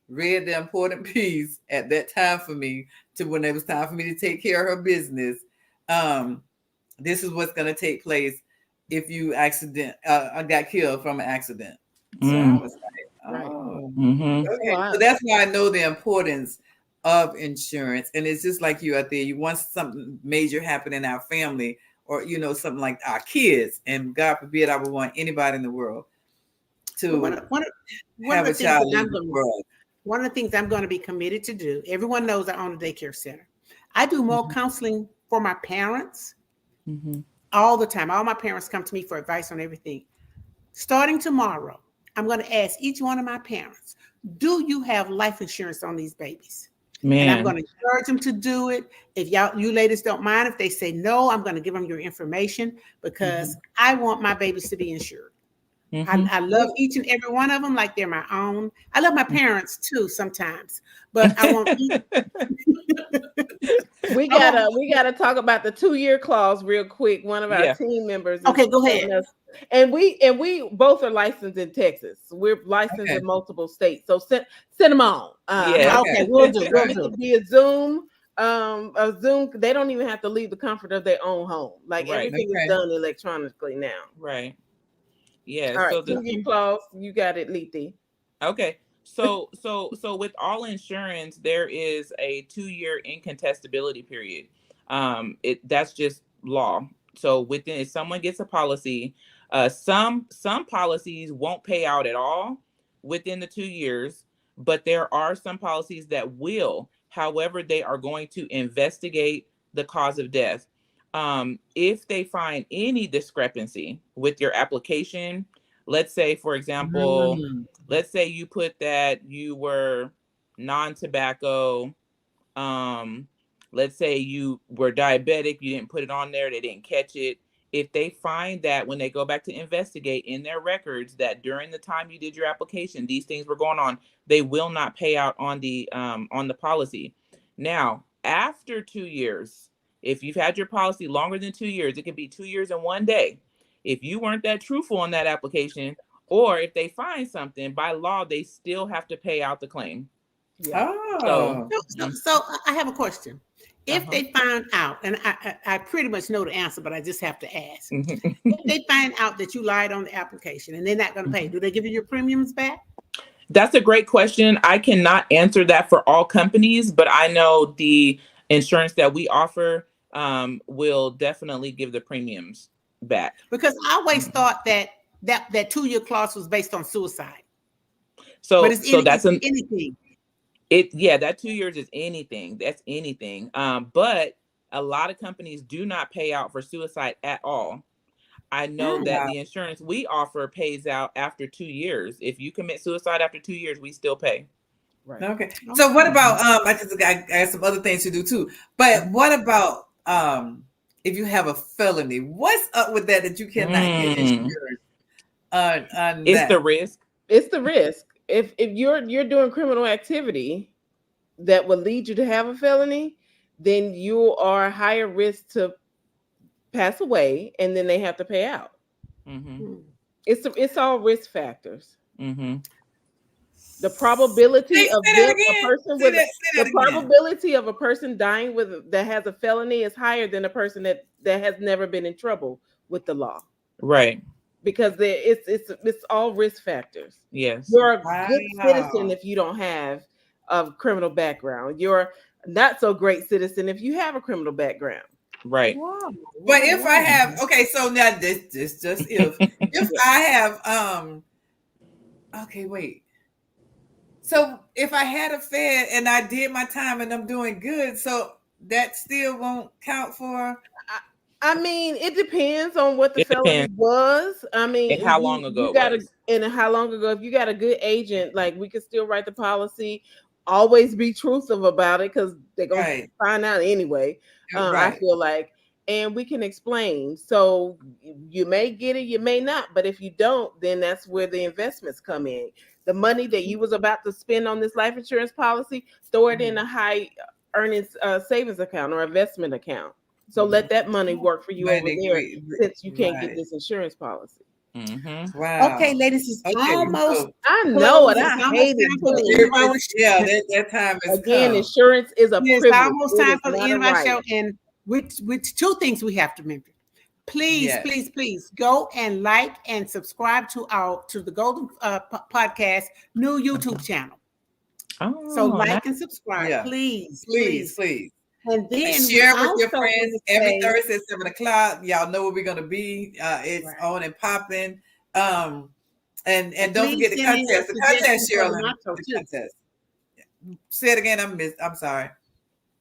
read the important piece at that time for me to when it was time for me to take care of her business. This is what's gonna take place if you got killed from an accident. So I was like, oh, okay. So that's why I know the importance of insurance. And it's just like you out there. You want something major happen in our family, or something like our kids. And God forbid, I would want anybody in the world to have a child in the world. One of the things I'm going to be committed to do. Everyone knows I own a daycare center. I do more counseling for my parents all the time. All my parents come to me for advice on everything. Starting tomorrow, I'm going to ask each one of my parents, do you have life insurance on these babies? Man. And I'm going to encourage them to do it. If you ladies don't mind, if they say no, I'm going to give them your information because I want my babies to be insured. I love each and every one of them like they're my own. I love my parents too sometimes, but I want we gotta talk about the 2-year clause real quick. One of our team members. Okay, go ahead. And we both are licensed in Texas. We're licensed in multiple states. So send them on. Okay, we'll do. It could be a Zoom. A Zoom. They don't even have to leave the comfort of their own home. Like everything is done electronically now. Right. Yeah. All right. So 2-year clause. You got it, Letha. Okay. So with all insurance, there is a 2-year incontestability period. That's just law. So if someone gets a policy, some policies won't pay out at all within the 2 years, but there are some policies that will. However, they are going to investigate the cause of death. If they find any discrepancy with your application, let's say, for example, let's say you put that you were non-tobacco. Let's say you were diabetic, you didn't put it on there, they didn't catch it. If they find that when they go back to investigate in their records that during the time you did your application, these things were going on, they will not pay out on the policy. Now, after 2 years, if you've had your policy longer than 2 years, it can be 2 years and 1 day. If you weren't that truthful on that application, or if they find something, by law, they still have to pay out the claim. Yeah. Oh. So I have a question. If they find out, and I pretty much know the answer, but I just have to ask. If they find out that you lied on the application and they're not going to pay, do they give you your premiums back? That's a great question. I cannot answer that for all companies, but I know the insurance that we offer will definitely give the premiums back. Because I always thought that 2-year clause was based on suicide. So, but it's anything. That 2 years is anything. That's anything. But a lot of companies do not pay out for suicide at all. I know that the insurance we offer pays out after 2 years. If you commit suicide after 2 years, we still pay. Right. Okay. So what about I have some other things to do too. But what about if you have a felony? What's up with that you cannot get insurance on It's that? the risk. It's the risk. If you're doing criminal activity that will lead you to have a felony, then you are higher risk to pass away, and then they have to pay out. It's all risk factors. The probability of a person dying that has a felony is higher than a person that has never been in trouble with the law. Right. Because it's all risk factors. Yes. You're a good citizen if you don't have a criminal background. You're not so great citizen if you have a criminal background. Right. Wow. But if I have, so now this just if I have okay, wait. So if I had a Fed and I did my time and I'm doing good, so that still won't count for. I mean, it depends on what the felony was. I mean, and how long ago and how long ago. If you got a good agent, like we could still write the policy. Always be truthful about it because they're gonna find out anyway. I feel like, and we can explain. So you may get it, you may not. But if you don't, then that's where the investments come in. The money that you was about to spend on this life insurance policy, throw it in a high earnings savings account or investment account. So let that money work for you over there since you can't get this insurance policy. Wow. Okay, ladies, it's almost. I know it. I hate it. Yeah, that time is again. Insurance is a privilege. It's almost time for the end of our show, and with 2 things we have to remember. Please, please go and like and subscribe to the Golden Podcast new YouTube channel. So like and subscribe, please. And then share with your friends every Thursday at 7:00. Y'all know where we're gonna be. It's on and popping. And don't forget the contest. The contest, Cheryl. The contest. Say it again. I'm sorry.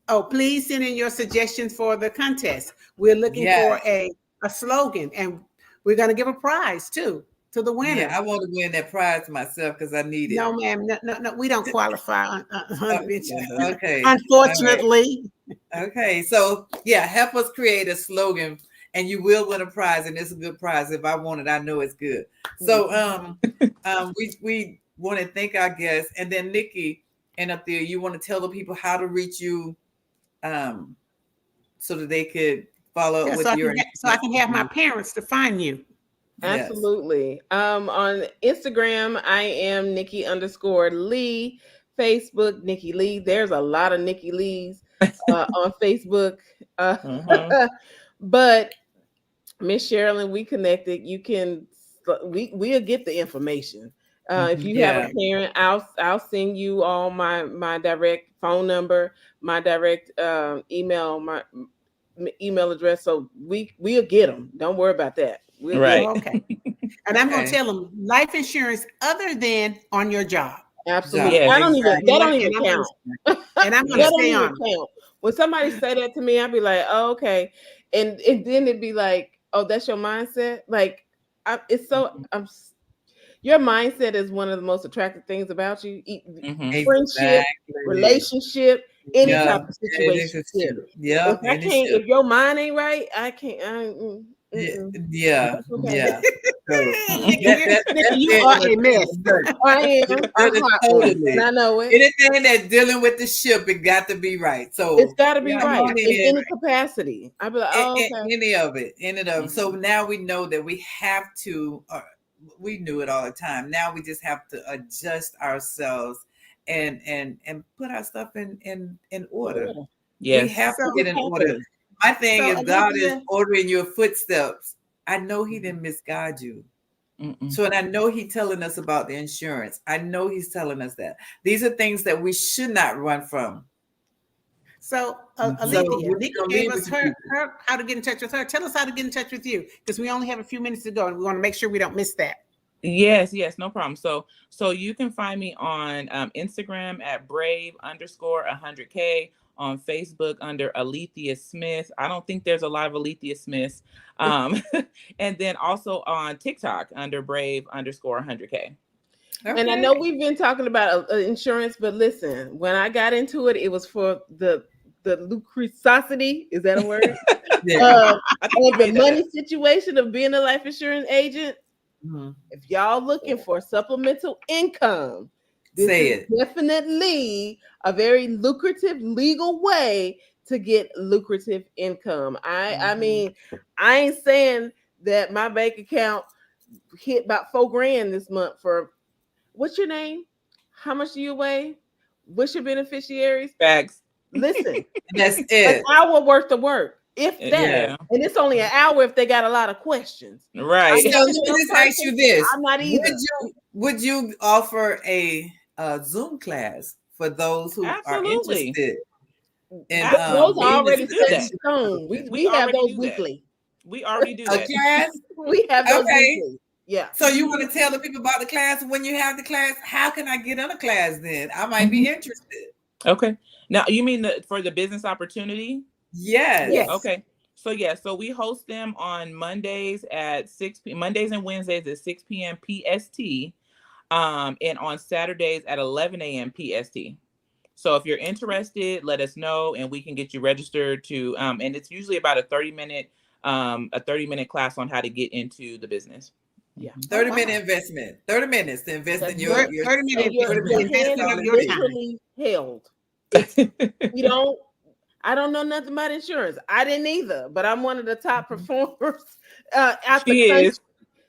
Oh, please send in your suggestions for the contest. We're looking for a slogan, and we're gonna give a prize too to the winner. Yeah, I want to win that prize myself because I need it. No, ma'am. No, we don't qualify. Okay. Unfortunately. Okay. So help us create a slogan, and you will win a prize, and it's a good prize. If I want it, I know it's good. So we want to thank our guests, and then Nikki, and up there, you want to tell the people how to reach you, so that they could follow up with so I can have my parents to find you. Absolutely. On Instagram, I am Nikki_Lee. Facebook, Nikki Lee. There's a lot of Nikki Lees on Facebook. But Miss Sherilyn, we connected. You can we'll get the information. If you have a parent, I'll send you all my direct phone number, my direct email, my email address. So we'll get them. Don't worry about that. Okay. And I'm going to tell them life insurance other than on your job. Absolutely. That don't even count. And I'm going to stay on. When somebody say that to me, I'd be like, oh, okay. And then it'd be like, oh, that's your mindset? Like, your mindset is one of the most attractive things about you. Mhm. Friendship, Exactly. relationship, any Yeah, type of situation. yeah, any If ship. your mind ain't right, I can't. Yeah, Mm-mm. yeah, Okay. yeah. So Nikki, that's you it are on a mess. the I am a That is hot one, and totally. I know it. Anything that's dealing with the ship, it got to be right. It's So got to be come right on in in. any capacity. I'd be like, oh, okay. Any of it, any of it. So now we know that we have to. We knew it all the time. Now we just have to adjust ourselves and put our stuff in order. We Yes. have to So, get in order. My thing so is, God is Olivia, ordering your footsteps. I know He didn't misguide you. Mm-mm. So, and I know He's telling us about the insurance. I know He's telling us that these are things that we should not run from. so So Olivia, we're Nikki gonna gave leave it us to her people. how to get in touch with her. Tell us how to get in touch with you because we only have a few minutes to go, and we want to make sure we don't miss that. Yes, no problem. So you can find me on Instagram at brave_100K, on Facebook under Alethea Smith. I don't think there's a lot of Alethea Smiths. And then also on TikTok under brave_100K. And I know we've been talking about insurance, but listen, when I got into it, it was for the lucrosity. Is that a word? Yeah. And the money situation of being a life insurance agent. Mhm. If y'all looking for supplemental income, this Say is it. definitely a very lucrative legal way to get lucrative income. I mean, I ain't saying that my bank account hit about $4,000 this month for what's your name? How much do you weigh? What's your beneficiaries? Facts. Listen, That's an it. hour worth of work, if that. Yeah. And it's only an hour if they got a lot of questions. Right. So let me just ask you this: I'm not either. Would you offer a Zoom class for those who are Absolutely. interested? And Those are already do set in that. stone. We We have already those do that. weekly. We already do a that. class. We have those Okay. weekly. Yeah. So you want to tell the people about the class when you have the class? How can I get on a class then? I might be interested. Okay. Now you mean for the business opportunity? Yes. Yes. Okay. So so we host them on Mondays at 6 p.m. Mondays and Wednesdays at 6 p.m. PST, and on Saturdays at 11 a.m. PST. So if you're interested, let us know and we can get you registered to. And it's usually about a 30-minute class on how to get into the business. Yeah. 30-minute investment. 30 minutes to invest in your 30 minutes. Your 30 minutes. hand Investment is of your time. literally held. I don't know nothing about insurance. I didn't either, but I'm one of the top performers out the She country. is.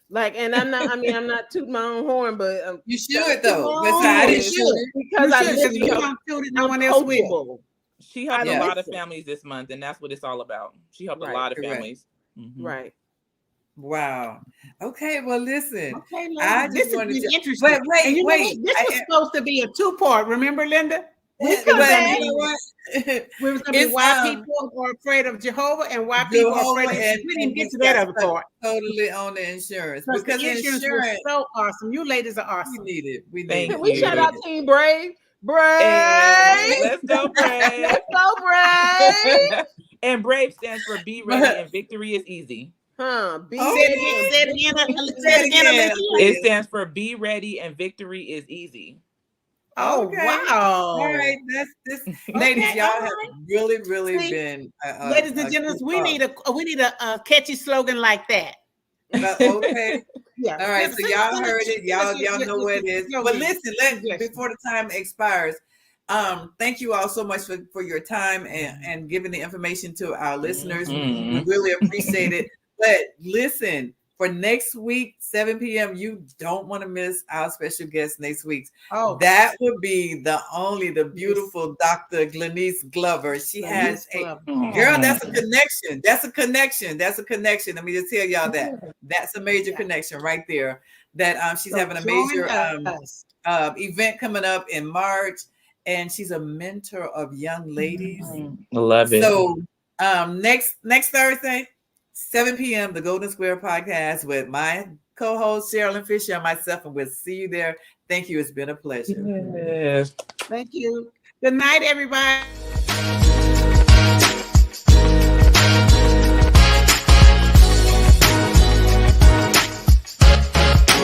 Like, and I'm not tooting my own horn, but You should though. You should. because I live You don't do it, no I'm one else will. coachable. She helped Yeah. a lot of families this month, and that's what it's all about. She helped a lot of Correct. families. Mhm. Right. Wow. Okay. Well, listen. Okay, I ladies, this just has wanted been to. interesting. But And you know wait. what? This was supposed to be a two-part. Remember, Linda? We But was gonna you be, know what? we was gonna be It's, why people are afraid of Jehovah and why people are afraid of. We didn't get to that other part. Totally on the insurance Because the insurance was so awesome. You ladies are we awesome. need it. We need Thank it. Can we you. shout out Team Brave? Brave. Hey, let's go, Brave. Let's go, Brave. And Brave stands for Be Ready and Victory is Easy. Be Oh, ready. Say it again, Olivia. It stands for Be Ready and Victory is Easy. Oh, Okay. wow. All right. That's this. Ladies, Okay, y'all all have right. really See, been. Ladies and gentlemen, we need a catchy slogan like that. Okay. Yeah. All right. So y'all heard it. Y'all know what it is. But listen, before the time expires, thank you all so much for your time and giving the information to our listeners. Mhm. We really appreciate it. But listen, for next week, 7 p.m., you don't want to miss our special guest next week. Oh, That would be the beautiful Dr. Glenice Glover. She has a girl. That's a connection. That's a connection. That's a connection. Let me just tell y'all that. That's a major connection right there. That she's having a major event coming up in March, and she's a mentor of young ladies. Love it. So next Thursday, 7 p.m., the Golden Square Podcast with my co-host Sherilyn Fisher and myself, and we'll see you there. Thank you. It's been a pleasure. Yes. thank you. Good night, everybody.